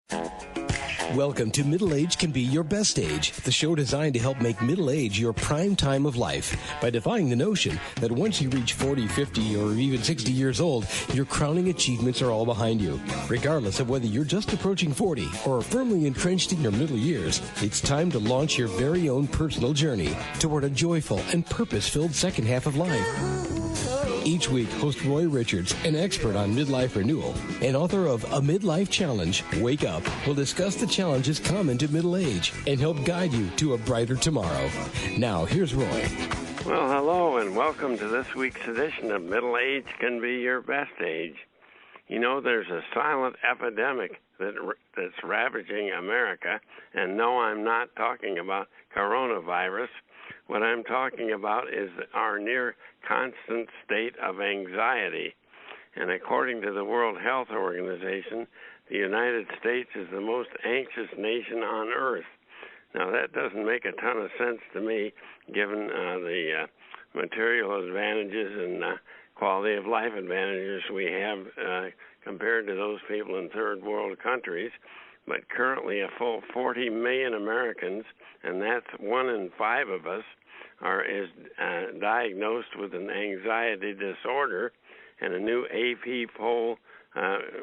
Welcome to Middle Age Can Be Your Best Age, the show designed to help make middle age your prime time of life by defying the notion that once you reach 40, 50, or even 60 years old, your crowning achievements are all behind you. Regardless of whether you're just approaching 40 or are firmly entrenched in your middle years, it's time to launch your very own personal journey toward a joyful and purpose-filled second half of life. Each week, host Roy Richards, an expert on midlife renewal and author of A Midlife Challenge, Wake Up, will discuss the challenges common to middle age and help guide you to a brighter tomorrow. Now, here's Roy. Well, hello, and welcome to this week's edition of Middle Age Can Be Your Best Age. You know, there's a silent epidemic that's ravaging America, and no, I'm not talking about coronavirus. What I'm talking about is our near constant state of anxiety. And according to the World Health Organization, the United States is the most anxious nation on earth. Now, that doesn't make a ton of sense to me, given the material advantages and quality of life advantages we have compared to those people in third world countries. But currently, a full 40 million Americans, and that's 1 in 5 of us, is diagnosed with an anxiety disorder. And a new AP poll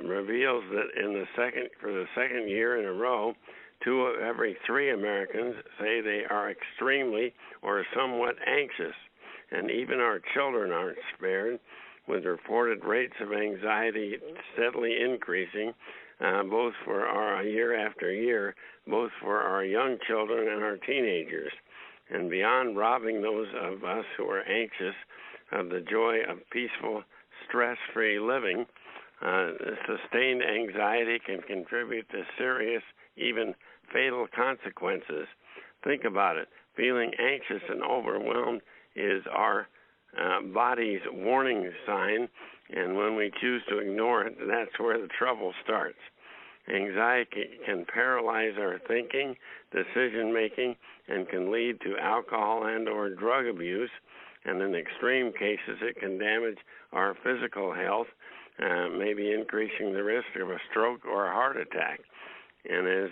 reveals that for the second year in a row, 2 of every 3 Americans say they are extremely or somewhat anxious. And even our children aren't spared, with reported rates of anxiety steadily increasing, both for our year after year, both for our young children and our teenagers. And beyond robbing those of us who are anxious of the joy of peaceful, stress-free living, sustained anxiety can contribute to serious, even fatal consequences. Think about it. Feeling anxious and overwhelmed is our body's warning sign, and when we choose to ignore it, that's where the trouble starts. Anxiety can paralyze our thinking, decision-making, and can lead to alcohol and or drug abuse, and in extreme cases, it can damage our physical health, maybe increasing the risk of a stroke or a heart attack. And as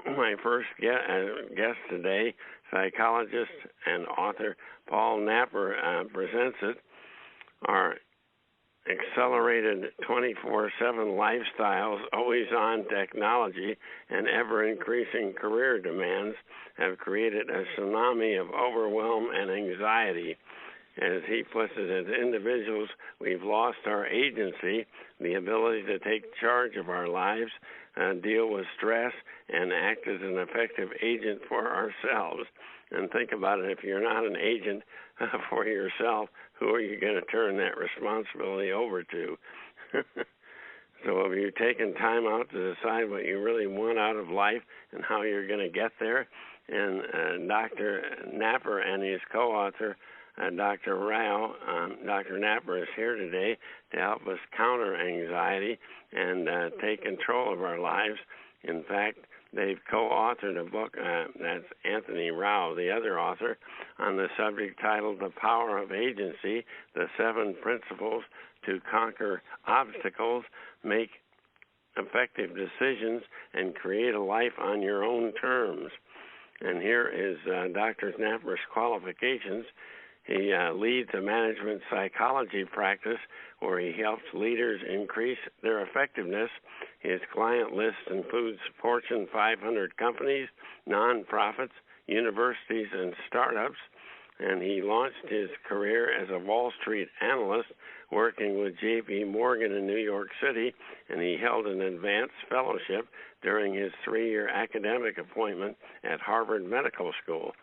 my first guest today, psychologist and author Paul Napper presents it, our accelerated 24/7 lifestyles, always-on technology, and ever-increasing career demands have created a tsunami of overwhelm and anxiety. As he puts it, as individuals, we've lost our agency, the ability to take charge of our lives, deal with stress, and act as an effective agent for ourselves. And think about it, if you're not an agent for yourself, who are you going to turn that responsibility over to? So have you taken time out to decide what you really want out of life and how you're going to get there? And Dr. Napper and his co-author, Dr. Rao, Dr. Napper is here today to help us counter anxiety and take control of our lives. In fact, they've co-authored a book, that's Anthony Rao, the other author, on the subject titled The Power of Agency, the 7 Principles to Conquer Obstacles, Make Effective Decisions, and Create a Life on Your Own Terms. And here is Dr. Napper's qualifications. He leads a management psychology practice where he helps leaders increase their effectiveness. His client list includes Fortune 500 companies, nonprofits, universities, and startups. And he launched his career as a Wall Street analyst working with J.P. Morgan in New York City, and he held an advanced fellowship during his 3-year academic appointment at Harvard Medical School.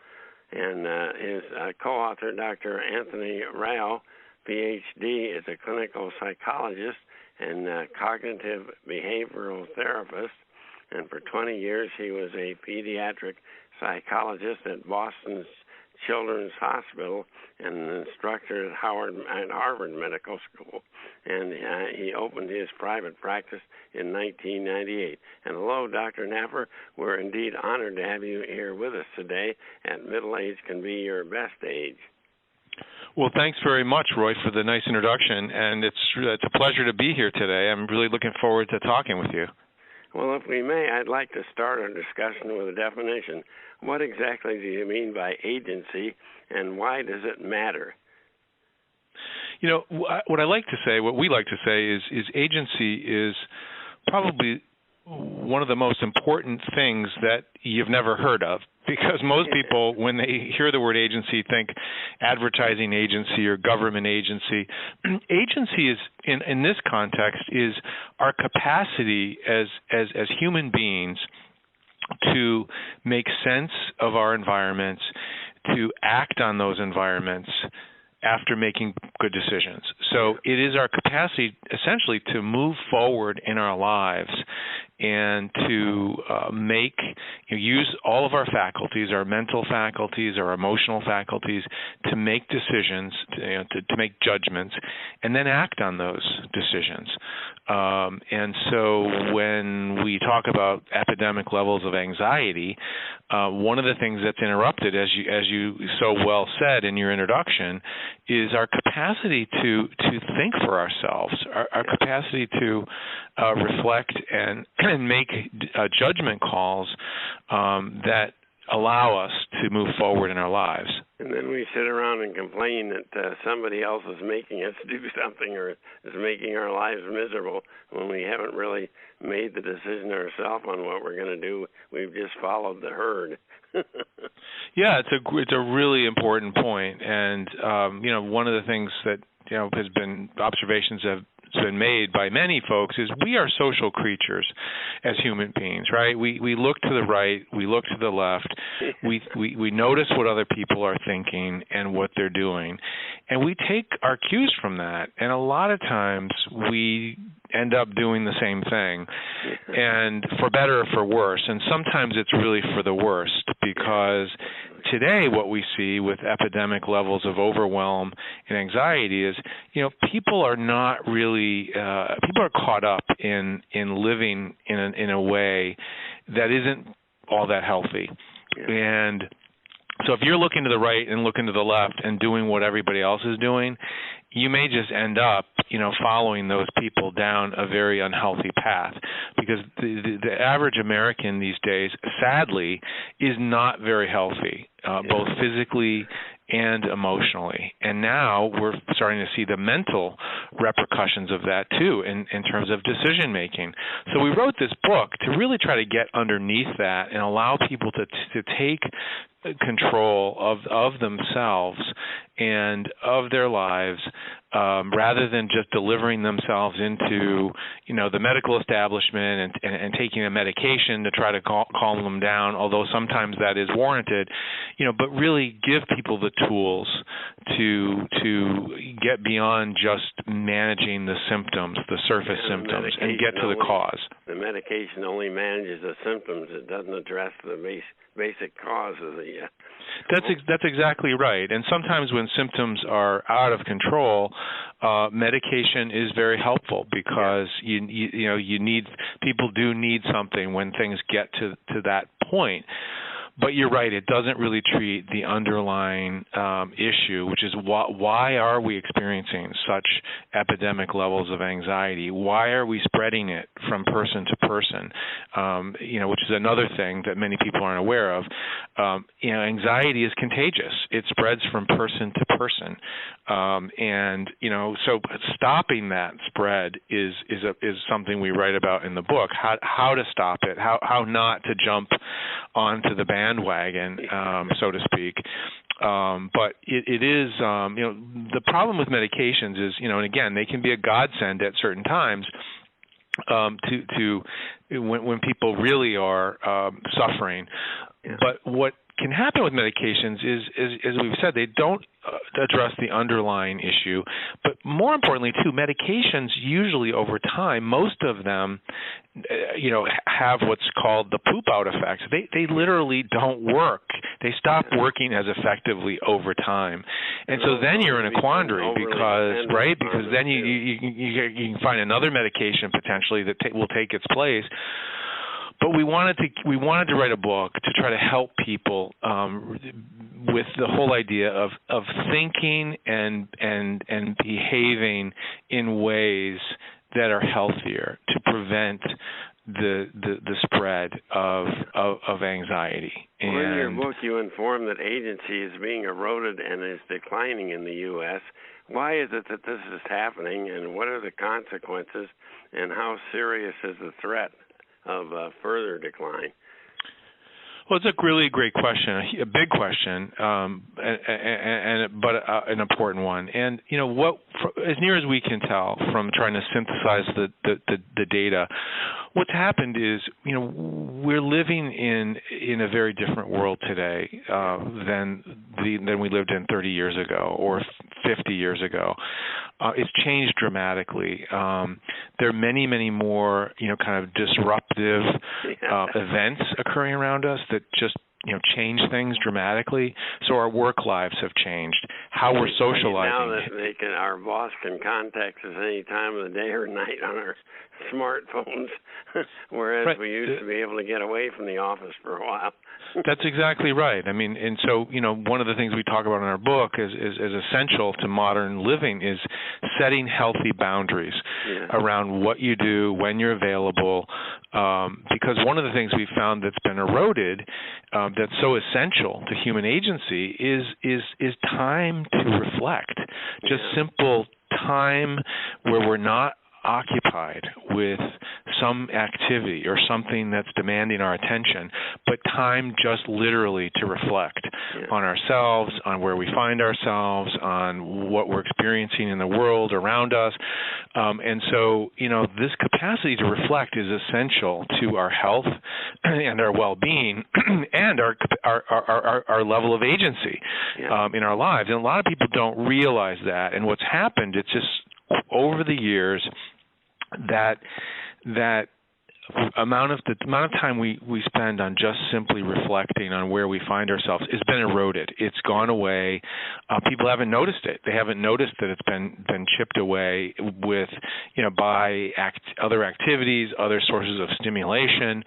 And his co-author, Dr. Anthony Rao, Ph.D., is a clinical psychologist and cognitive behavioral therapist. And for 20 years, he was a pediatric psychologist at Boston's Children's Hospital and an instructor at Harvard Medical School. And he opened his private practice in 1998. And hello, Dr. Napper. We're indeed honored to have you here with us today at Middle Age Can Be Your Best Age. Well, thanks very much, Roy, for the nice introduction. And it's a pleasure to be here today. I'm really looking forward to talking with you. Well, if we may, I'd like to start our discussion with a definition. What exactly do you mean by agency, and why does it matter? You know, what we like to say is agency is probably one of the most important things that you've never heard of, because most people, when they hear the word agency, think advertising agency or government agency. Agency is, in this context, is our capacity as human beings to make sense of our environments, to act on those environments after making good decisions. So it is our capacity essentially to move forward in our lives and to use all of our faculties, our mental faculties, our emotional faculties, to make decisions, to make judgments, and then act on those decisions. And so when we talk about epidemic levels of anxiety, one of the things that's interrupted, as you so well said in your introduction, is our capacity to think for ourselves, our capacity to reflect and make judgment calls that allow us to move forward in our lives. And then we sit around and complain that somebody else is making us do something or is making our lives miserable when we haven't really made the decision ourselves on what we're going to do. We've just followed the herd. Yeah, it's a really important point. And one of the things that has been observations have been made by many folks is we are social creatures as human beings, right? We look to the right, we look to the left, we notice what other people are thinking and what they're doing, and we take our cues from that. And a lot of times we end up doing the same thing, and for better or for worse. And sometimes it's really for the worst, because today what we see with epidemic levels of overwhelm and anxiety is, people are not really, people are caught up in living in a way that isn't all that healthy. And so if you're looking to the right and looking to the left and doing what everybody else is doing, you may just end up, following those people down a very unhealthy path, because the average American these days, sadly, is not very healthy, both physically and emotionally. And now we're starting to see the mental repercussions of that too, in terms of decision making. So we wrote this book to really try to get underneath that and allow people to take control of themselves and of their lives, rather than just delivering themselves into the medical establishment and taking a medication to try to calm them down, although sometimes that is warranted, but really give people the tools to get beyond just managing the symptoms, the surface symptoms, and get to the cause. The medication only manages the symptoms. It doesn't address the basic cause of the That's exactly right. And sometimes when symptoms are out of control, medication is very helpful, because people do need something when things get to that point. But you're right, it doesn't really treat the underlying issue, which is why are we experiencing such epidemic levels of anxiety? Why are we spreading it from person to person? Which is another thing that many people aren't aware of. Anxiety is contagious. It spreads from person to person. So stopping that spread is something we write about in the book. How to stop it? How not to jump onto the bandwagon, so to speak. But it is, the problem with medications is, and again, they can be a godsend at certain times. To when people really are suffering, but what can happen with medications is, as we've said, they don't address the underlying issue. But more importantly, too, medications usually over time, most of them, have what's called the poop out effect. They literally don't work. They stop working as effectively over time, and so then you're in a quandary because then you can find another medication potentially that will take its place. But we wanted to write a book to try to help people with the whole idea of thinking and behaving in ways that are healthier to prevent the spread of anxiety. Well, in your book, you inform that agency is being eroded and is declining in the U.S. Why is it that this is happening, and what are the consequences, and how serious is the threat of further decline? Well, it's a really great question, a big question, but an important one. And as near as we can tell from trying to synthesize the data, what's happened is we're living in a very different world today than we lived in 30 years ago or 50 years ago. It's changed dramatically. There are many, many more kind of disruptive events occurring around us that just change things dramatically. So our work lives have changed. How we're socializing. Now that our boss can contact us any time of the day or night on our smartphones, whereas we used to be able to get away from the office for a while. That's exactly right. I mean, and so one of the things we talk about in our book is essential to modern living is setting healthy boundaries around what you do, when you're available, because one of the things we've found that's been eroded, that's so essential to human agency, is time to reflect. Just simple time where we're not occupied with some activity or something that's demanding our attention, but time just literally to reflect on ourselves, on where we find ourselves, on what we're experiencing in the world around us. And so, this capacity to reflect is essential to our health and our well-being and our level of agency in our lives. And a lot of people don't realize that. And what's happened, it's just over the years, that amount of time we spend on just simply reflecting on where we find ourselves has been eroded. It's gone away. People haven't noticed it. They haven't noticed that it's been chipped away with by other activities, other sources of stimulation.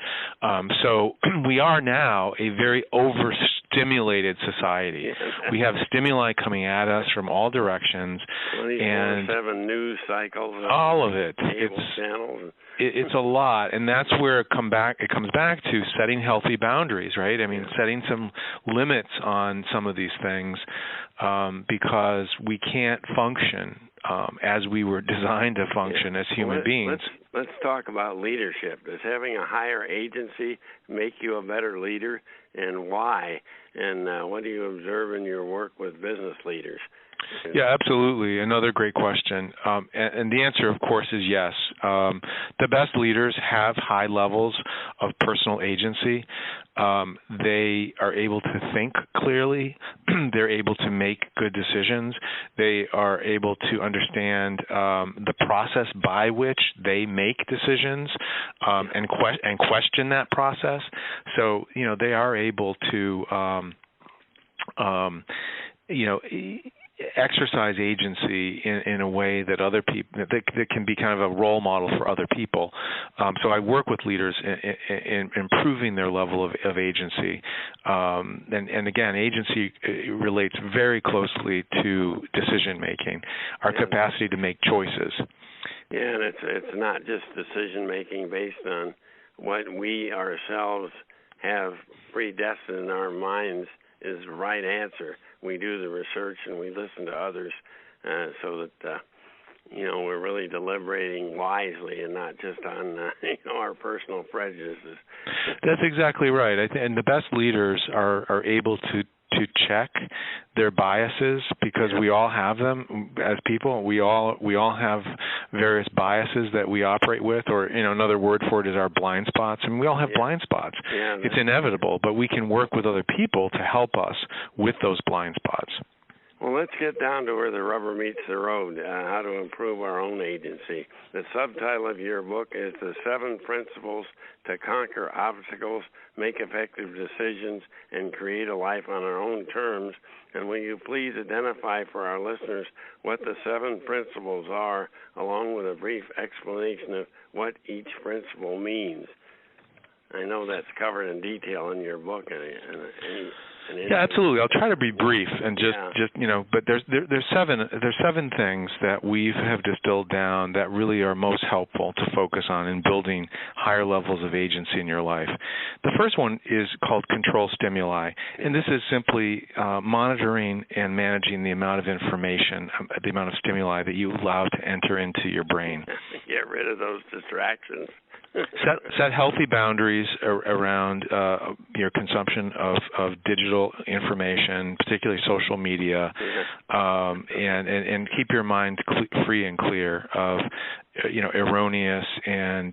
So we are now a very overstimulated society. We have stimuli coming at us from all directions, 24/7 news cycles, all of it. Channels. It's a lot, and that's where it comes back to setting healthy boundaries, right? I mean, setting some limits on some of these things, because we can't function as we were designed to function as human beings. Let's talk about leadership. Does having a higher agency make you a better leader, and why? And what do you observe in your work with business leaders? Yeah, absolutely. Another great question. And the answer, of course, is yes. The best leaders have high levels of personal agency. They are able to think clearly. They're able to make good decisions. They are able to understand the process by which they make decisions and question that process. So, they are able to, exercise agency in a way that other people that can be kind of a role model for other people. So I work with leaders in improving their level of agency, and again, agency relates very closely to decision making, our capacity to make choices. Yeah, and it's not just decision making based on what we ourselves have predestined in our minds is the right answer. We do the research and we listen to others so that, we're really deliberating wisely and not just on, our personal prejudices. That's exactly right. And the best leaders are able to check their biases, because we all have them as people. We all have various biases that we operate with, or another word for it is our blind spots. And we all have blind spots. Yeah, it's inevitable, but we can work with other people to help us with those blind spots. Well, let's get down to where the rubber meets the road, how to improve our own agency. The subtitle of your book is The 7 Principles to Conquer Obstacles, Make Effective Decisions, and Create a Life on Our Own Terms. And will you please identify for our listeners what the 7 principles are, along with a brief explanation of what each principle means? I know that's covered in detail in your book. Yeah, absolutely. I'll try to be brief and just but there's seven things that we have distilled down that really are most helpful to focus on in building higher levels of agency in your life. The first one is called control stimuli, and this is simply monitoring and managing the amount of information, the amount of stimuli that you allow to enter into your brain. Get rid of those distractions. Set healthy boundaries around your consumption of digital information, particularly social media, and keep your mind free and clear of erroneous and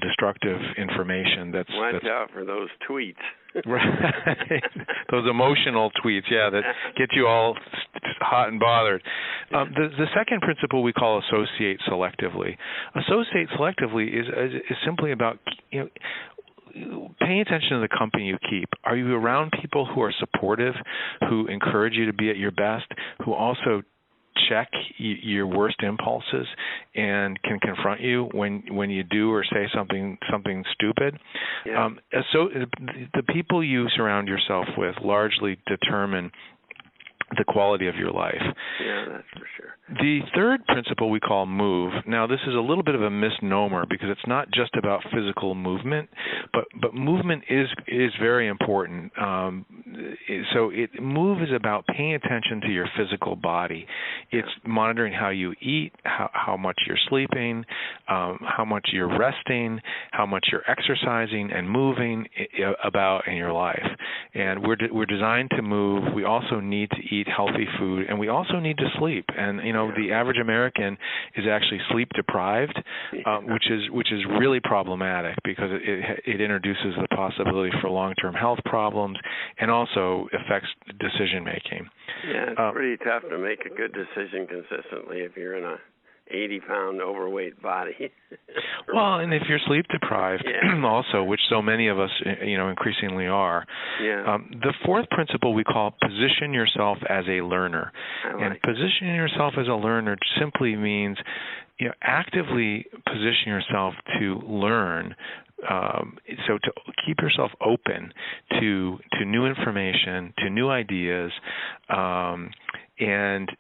destructive information. That's out for those tweets. Right. Those emotional tweets, that get you all hot and bothered. The second principle we call associate selectively. Associate selectively is simply about paying attention to the company you keep. Are you around people who are supportive, who encourage you to be at your best, who also check your worst impulses and can confront you when you do or say something stupid? So the people you surround yourself with largely determine the quality of your life. Yeah, that's for sure. The third principle we call move. Now, this is a little bit of a misnomer because it's not just about physical movement, but movement is very important. Move is about paying attention to your physical body. It's monitoring how you eat, how much you're sleeping, how much you're resting, how much you're exercising and moving about in your life. And we're designed to move. We also need to eat healthy food, and we also need to sleep. And the average American is actually sleep deprived, which is really problematic because it introduces the possibility for long-term health problems and also affects decision making. Yeah, it's pretty tough to make a good decision consistently if you're in a 80-pound overweight body. Well, and if you're sleep deprived also, which so many of us, increasingly are. Yeah. The fourth principle we call position yourself as a learner. And positioning yourself as a learner simply means, actively position yourself to learn. So to keep yourself open to new information, to new ideas, and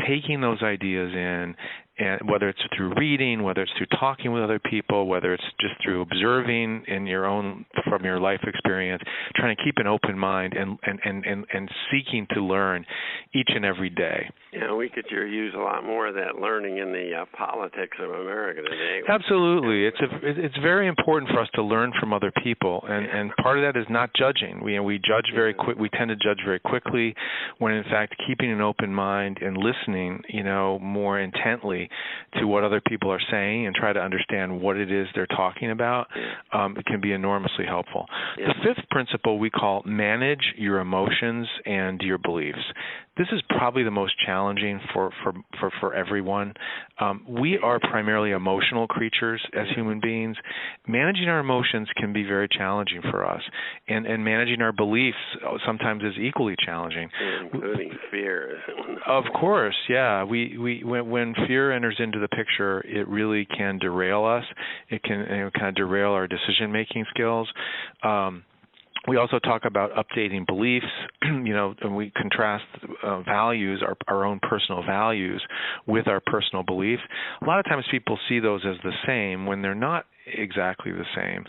taking those ideas in, and whether it's through reading, whether it's through talking with other people, whether it's just through observing from your life experience, trying to keep an open mind and seeking to learn each and every day. Yeah, we could use a lot more of that learning in the politics of America today. Absolutely, it's very important for us to learn from other people, and part of that is not judging. We judge very quick. We tend to judge very quickly, when in fact keeping an open mind and listening, more intently to what other people are saying and try to understand what it is they're talking about, it can be enormously helpful. The fifth principle we call manage your emotions and your beliefs. This is probably the most challenging for everyone. We are primarily emotional creatures as human beings. Managing our emotions can be very challenging for us, and managing our beliefs sometimes is equally challenging. Including fear. Of course, yeah. When fear enters into the picture, it really can derail us. It can kind of derail our decision-making skills. We also talk about updating beliefs, and we contrast values, our own personal values, with our personal beliefs. A lot of times people see those as the same when they're not exactly the same.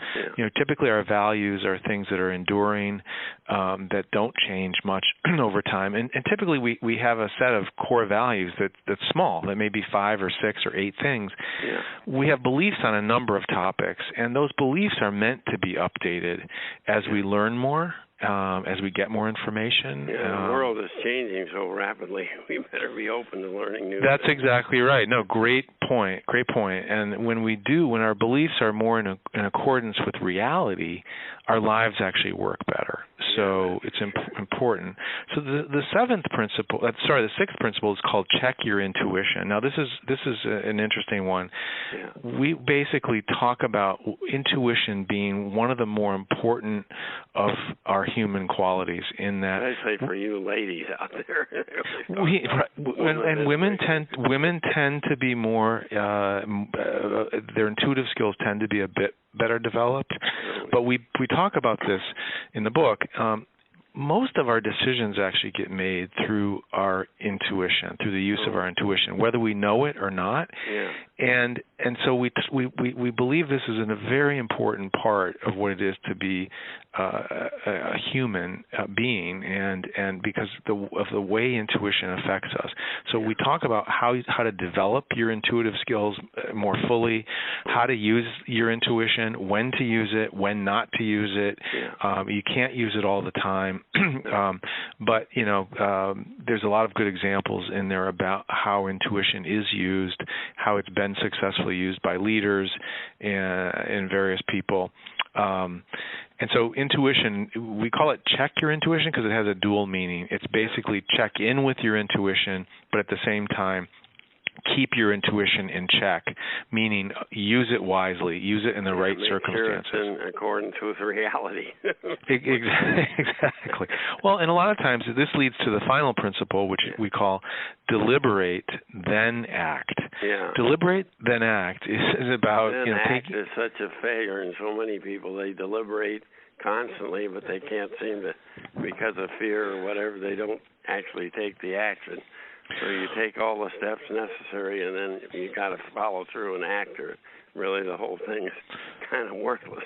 Typically our values are things that are enduring, that don't change much over time. And typically we have a set of core values that's small, that may be 5 or 6 or 8 things. We have beliefs on a number of topics, and those beliefs are meant to be updated as we learn more, as we get more information. The world is changing so rapidly. We better be open to learning new That's things. exactly right. No, great point. And when our beliefs are more in accordance with reality, our lives actually work better. So it's important. So the sixth principle is called check your intuition. Now this is an interesting one. We basically talk about intuition being one of the more important of our human qualities, in that, especially for you ladies out there. Women tend to be more their intuitive skills tend to be a bit better developed, but we talk about this in the book. most of our decisions actually get made through our intuition, through the use of our intuition, whether we know it or not. Yeah. And so we believe this is a very important part of what it is to be a human being, and because of the way intuition affects us. So we talk about how to develop your intuitive skills more fully, how to use your intuition, when to use it, when not to use it. Yeah. You can't use it all the time, but there's a lot of good examples in there about how intuition is used, how it's been successfully used by leaders and various people. And so intuition, we call it check your intuition because it has a dual meaning. It's basically check in with your intuition, but at the same time, keep your intuition in check, meaning use it wisely, use it in the right circumstances. Sure it's in accordance with reality. Exactly. Well, and a lot of times this leads to the final principle, which we call deliberate, then act. Yeah. Deliberate, then act is about act is such a failure in so many people. They deliberate constantly, but they can't seem to, because of fear or whatever, they don't actually take the action. So you take all the steps necessary, and then you got to follow through and act, or really the whole thing is kind of worthless.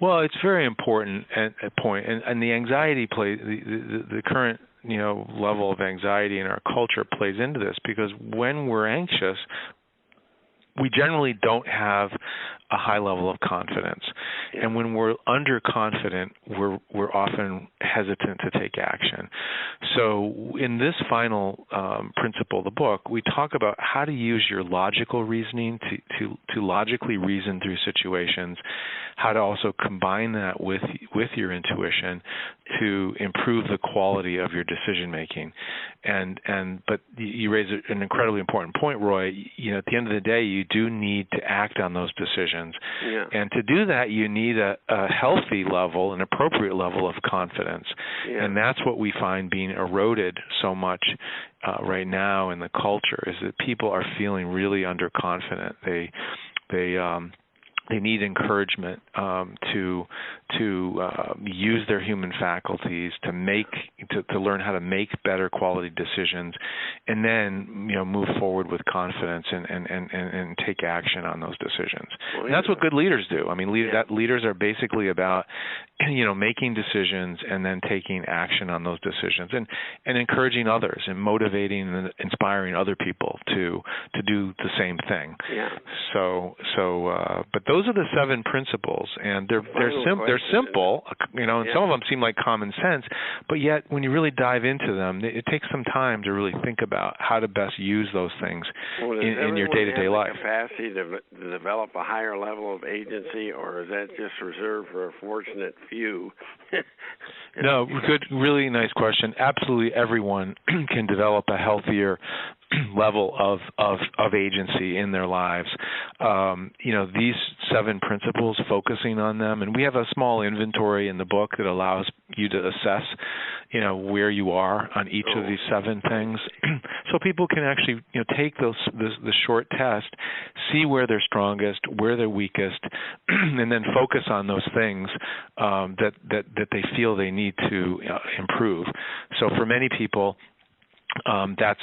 Well, it's very important at point, and the anxiety plays the current level of anxiety in our culture plays into this, because when we're anxious, we generally don't have a high level of confidence. Yeah. And when we're underconfident, we're often hesitant to take action. So in this final principle of the book, we talk about how to use your logical reasoning to logically reason through situations, how to also combine that with your intuition to improve the quality of your decision making. But you raise an incredibly important point, Roy. At the end of the day, you do need to act on those decisions. Yeah. And to do that, you need a healthy level, an appropriate level of confidence. Yeah. And that's what we find being eroded so much right now in the culture, is that people are feeling really underconfident. They need encouragement to use their human faculties to learn how to make better quality decisions, and then move forward with confidence and take action on those decisions. Well, and that's what good leaders do. I mean, leaders are basically about making decisions and then taking action on those decisions, and encouraging others and motivating and inspiring other people to do the same thing. Yeah. But those are the 7 principles, and they're simple, and some of them seem like common sense, but yet when you really dive into them, it takes some time to really think about how to best use those things in your day-to-day life. Capacity to develop a higher level of agency, or is that just reserved for a fortunate few? No, good, really nice question. Absolutely everyone can develop a healthier level of agency in their lives. These 7 principles, focusing on them, and we have a small inventory in the book that allows you to assess, where you are on each of these 7 things, so people can actually, take the short test, see where they're strongest, where they're weakest, and then focus on those things that they feel they need to improve. So for many people, that's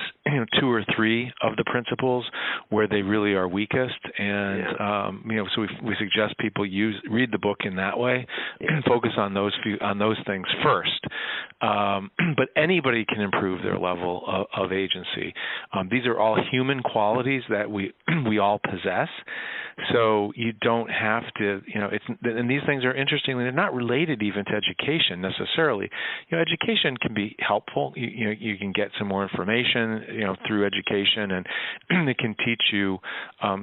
2 or 3 of the principles where they really are weakest, and so we suggest people read the book in that way and focus on those things first. But anybody can improve their level of agency. These are all human qualities that we all possess. So you don't have to, and these things are interestingly, they're not related even to education necessarily. Education can be helpful. You can get some more information, through education, and it can teach you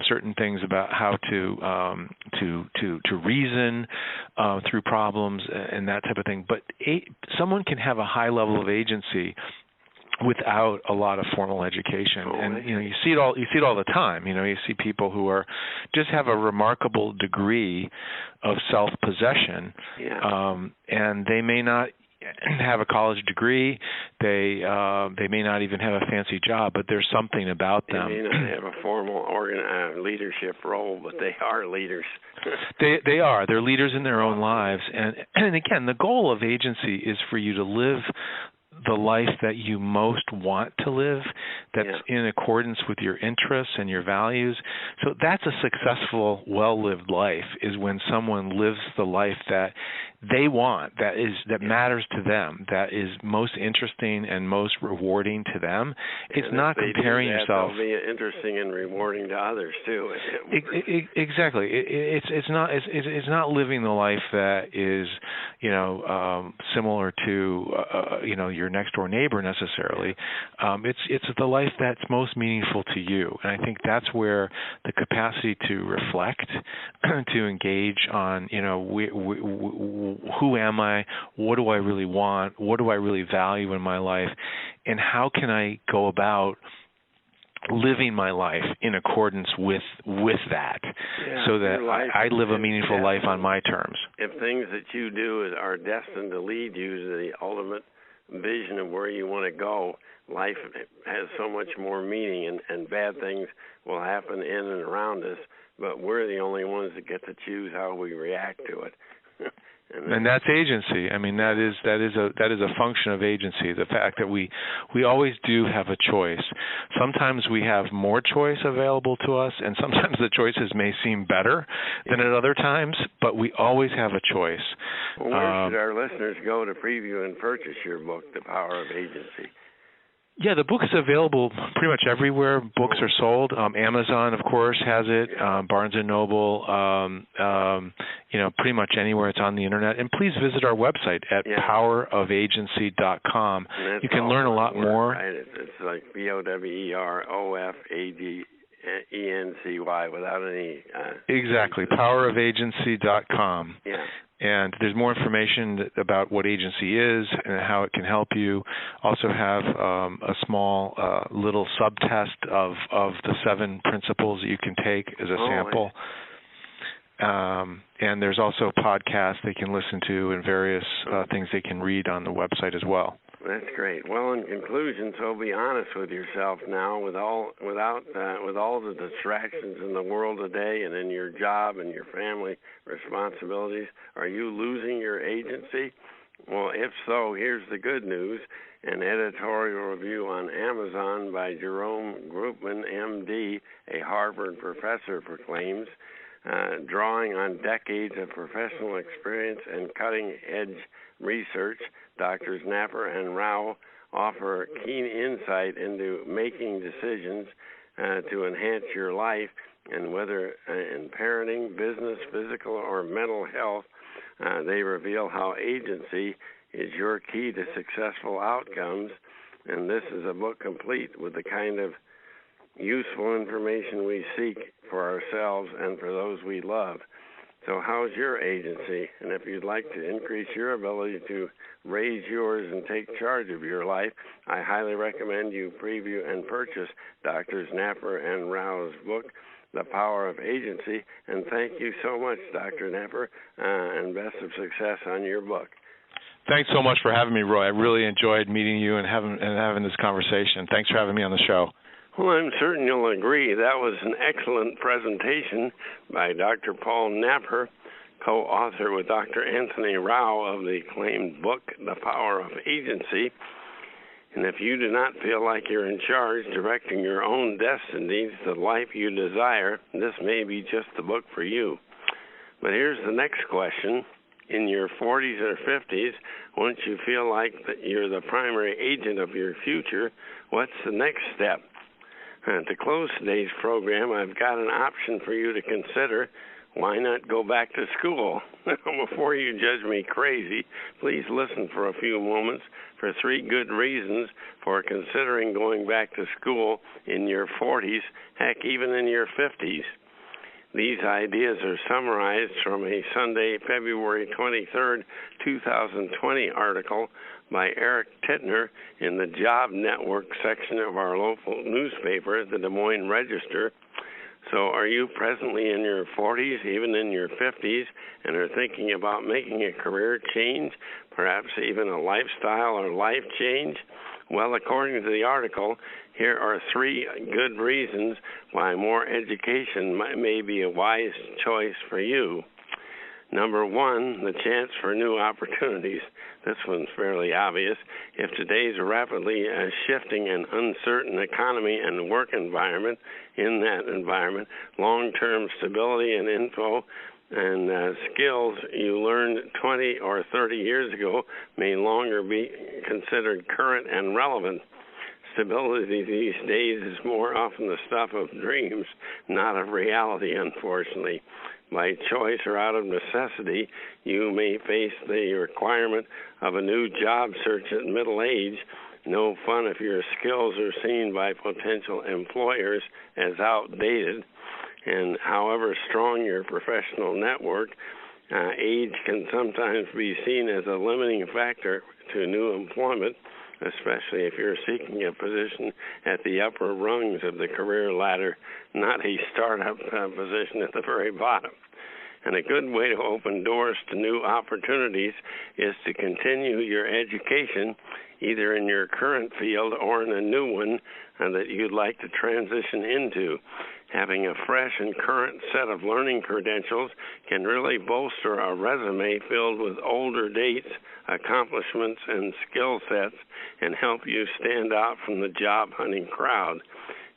certain things about how to reason through problems and that type of thing. But someone can have a high level of agency without a lot of formal education, and you see it all the time. You see people who are just have a remarkable degree of self-possession, and they may not have a college degree, They may not even have a fancy job, but there's something about them. They may not have a formal leadership role, but they are leaders. They are. They're leaders in their own lives. And again, the goal of agency is for you to live the life that you most want to live, that's in accordance with your interests and your values. So that's a successful, well-lived life, is when someone lives the life that they want, that matters to them, that is most interesting and most rewarding to them. It's not comparing yourself. It'll be interesting and rewarding to others too. Exactly. It's not living the life that is similar to your next door neighbor necessarily. It's the life that's most meaningful to you, and I think that's where the capacity to reflect, to engage on who am I, what do I really want, what do I really value in my life, and how can I go about living my life in accordance with that, so that I live a meaningful life on my terms. If things that you do are destined to lead you to the ultimate vision of where you want to go, life has so much more meaning, and bad things will happen in and around us, but we're the only ones that get to choose how we react to it. And that's agency. I mean, that is a function of agency. The fact that we always do have a choice. Sometimes we have more choice available to us, and sometimes the choices may seem better than at other times, but we always have a choice. Well, where should our listeners go to preview and purchase your book, The Power of Agency? Yeah, the book is available pretty much everywhere books are sold. Amazon, of course, has it. Barnes & Noble, pretty much anywhere it's on the Internet. And please visit our website at powerofagency.com. You can learn a lot more. Right? It's like POWEROFAGENCY without any... Exactly, powerofagency.com. Yeah. And there's more information about what agency is and how it can help you. Also have a small little sub-test of the 7 principles that you can take as a sample. And there's also podcasts they can listen to and various things they can read on the website as well. That's great. Well, in conclusion, so be honest with yourself now, with all the distractions in the world today and in your job and your family responsibilities. Are you losing your agency? Well, if so, here's the good news. An editorial review on Amazon by Jerome Groopman, M.D., a Harvard professor, proclaims, drawing on decades of professional experience and cutting-edge research, Drs. Napper and Rao offer keen insight into making decisions to enhance your life, and whether in parenting, business, physical, or mental health, they reveal how agency is your key to successful outcomes. And this is a book complete with the kind of useful information we seek for ourselves and for those we love. So how's your agency? And if you'd like to increase your ability to raise yours and take charge of your life, I highly recommend you preview and purchase Drs. Napper and Rao's book, The Power of Agency. And thank you so much, Dr. Napper, and best of success on your book. Thanks so much for having me, Roy. I really enjoyed meeting you and having this conversation. Thanks for having me on the show. Well, I'm certain you'll agree that was an excellent presentation by Dr. Paul Napper, co-author with Dr. Anthony Rao of the acclaimed book, The Power of Agency. And if you do not feel like you're in charge, directing your own destiny to the life you desire, this may be just the book for you. But here's the next question. In your 40s or 50s, once you feel like that you're the primary agent of your future, what's the next step? To close today's program, I've got an option for you to consider. Why not go back to school? Before you judge me crazy, please listen for a few moments for 3 good reasons for considering going back to school in your 40s, heck, even in your 50s. These ideas are summarized from a Sunday, February 23rd, 2020 article by Eric Tittner in the Job Network section of our local newspaper, the Des Moines Register. So are you presently in your 40s, even in your 50s, and are thinking about making a career change, perhaps even a lifestyle or life change? Well, according to the article, here are 3 good reasons why more education may be a wise choice for you. Number 1, the chance for new opportunities. This one's fairly obvious. If today's rapidly shifting and uncertain economy and work environment, in that environment, long-term stability and info and skills you learned 20 or 30 years ago may longer be considered current and relevant. Stability these days is more often the stuff of dreams, not of reality, unfortunately. By choice or out of necessity, you may face the requirement of a new job search at middle age. No fun if your skills are seen by potential employers as outdated. And however strong your professional network, age can sometimes be seen as a limiting factor to new employment, especially if you're seeking a position at the upper rungs of the career ladder, not a startup position at the very bottom. And a good way to open doors to new opportunities is to continue your education, either in your current field or in a new one that you'd like to transition into. Having a fresh and current set of learning credentials can really bolster a resume filled with older dates, accomplishments, and skill sets, and help you stand out from the job-hunting crowd.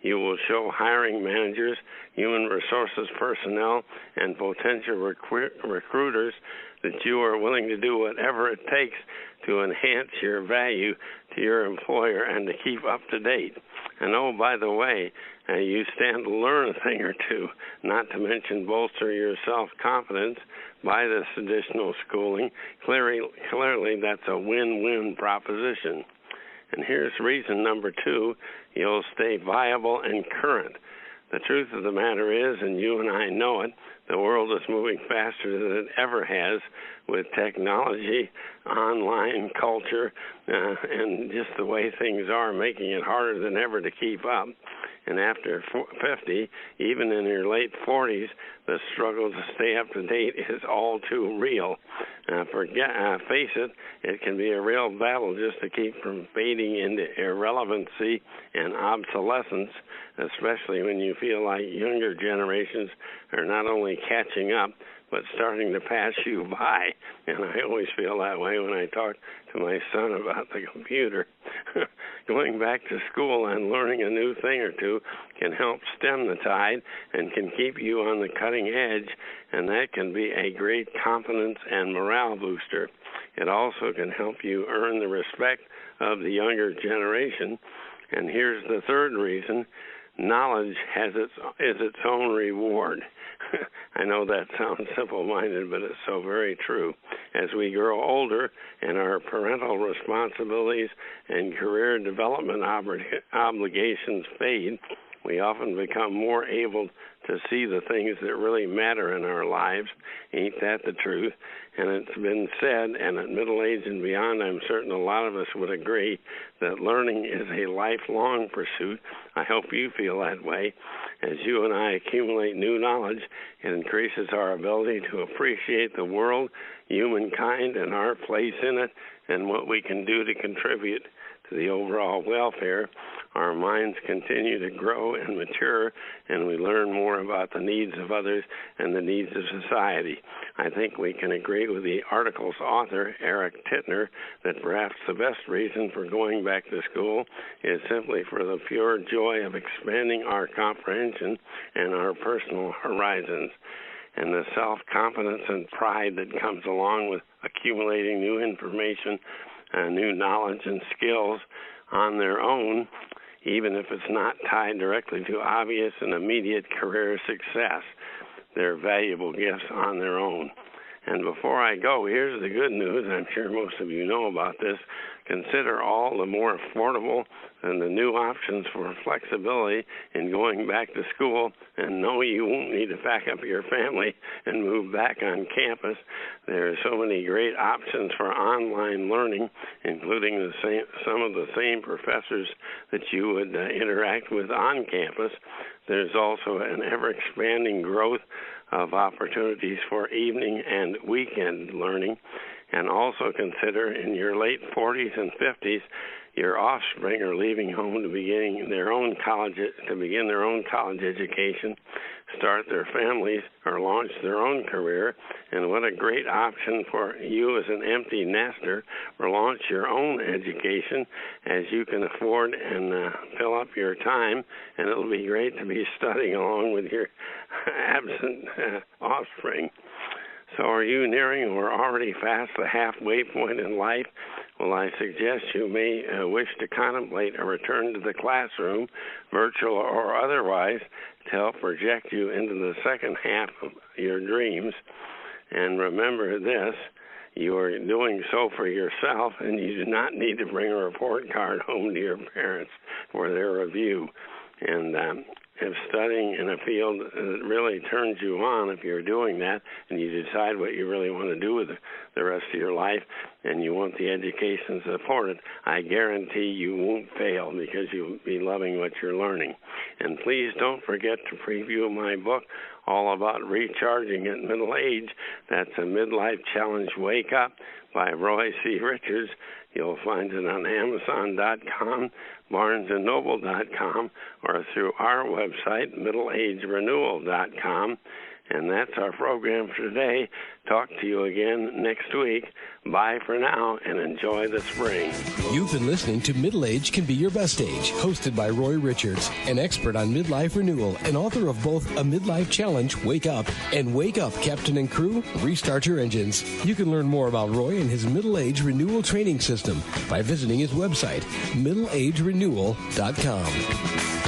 You will show hiring managers, human resources personnel, and potential recruiters that you are willing to do whatever it takes to enhance your value to your employer and to keep up to date. And oh, by the way, you stand to learn a thing or two, not to mention bolster your self-confidence by this additional schooling. Clearly, that's a win-win proposition. And here's reason number 2, you'll stay viable and current. The truth of the matter is, and you and I know it, the world is moving faster than it ever has with technology, online culture, and just the way things are, making it harder than ever to keep up. And after 50, even in your late 40s, the struggle to stay up to date is all too real. Face it, it can be a real battle just to keep from fading into irrelevancy and obsolescence, especially when you feel like younger generations are not only catching up, but starting to pass you by. And I always feel that way when I talk to my son about the computer. Going back to school and learning a new thing or two can help stem the tide and can keep you on the cutting edge, and that can be a great confidence and morale booster. It also can help you earn the respect of the younger generation. And here's the third reason. Knowledge is its own reward. I know that sounds simple-minded, but it's so very true. As we grow older and our parental responsibilities and career development obligations fade, we often become more able to see the things that really matter in our lives. Ain't that the truth? And it's been said, and at middle age and beyond, I'm certain a lot of us would agree that learning is a lifelong pursuit. I hope you feel that way. As you and I accumulate new knowledge, it increases our ability to appreciate the world, humankind, and our place in it, and what we can do to contribute to the overall welfare. Our minds continue to grow and mature, and we learn more about the needs of others and the needs of society. I think we can agree with the article's author, Eric Tittner, that perhaps the best reason for going back to school is simply for the pure joy of expanding our comprehension and our personal horizons. And the self-confidence and pride that comes along with accumulating new information, new knowledge and skills on their own, even if it's not tied directly to obvious and immediate career success. They're valuable gifts on their own. And before I go, here's the good news. I'm sure most of you know about this. Consider all the more affordable and the new options for flexibility in going back to school, and know you won't need to pack up your family and move back on campus. There are so many great options for online learning, including some of the same professors that you would interact with on campus. There's also an ever-expanding growth of opportunities for evening and weekend learning. And also consider in your late 40s and 50s, your offspring are leaving home to begin their own college education, start their families, or launch their own career. And what a great option for you as an empty nester, or launch your own education, as you can afford and fill up your time. And it'll be great to be studying along with your absent offspring. So are you nearing or already past the halfway point in life? Well, I suggest you may wish to contemplate a return to the classroom, virtual or otherwise, to help project you into the second half of your dreams. And remember this, you are doing so for yourself, and you do not need to bring a report card home to your parents for their review. And if studying in a field that really turns you on, if you're doing that and you decide what you really want to do with the rest of your life and you want the education supported, I guarantee you won't fail because you'll be loving what you're learning. And please don't forget to preview my book, all about recharging at middle age. That's a midlife challenge Wake Up by Roy C. Richards. You'll find it on Amazon.com, BarnesandNoble.com, or through our website, MiddleAgeRenewal.com. And that's our program for today. Talk to you again next week. Bye for now, and enjoy the spring. You've been listening to Middle Age Can Be Your Best Age, hosted by Roy Richards, an expert on midlife renewal and author of both A Midlife Challenge, Wake Up, and Wake Up, Captain and Crew, Restart Your Engines. You can learn more about Roy and his Middle Age Renewal Training System by visiting his website, MiddleAgeRenewal.com.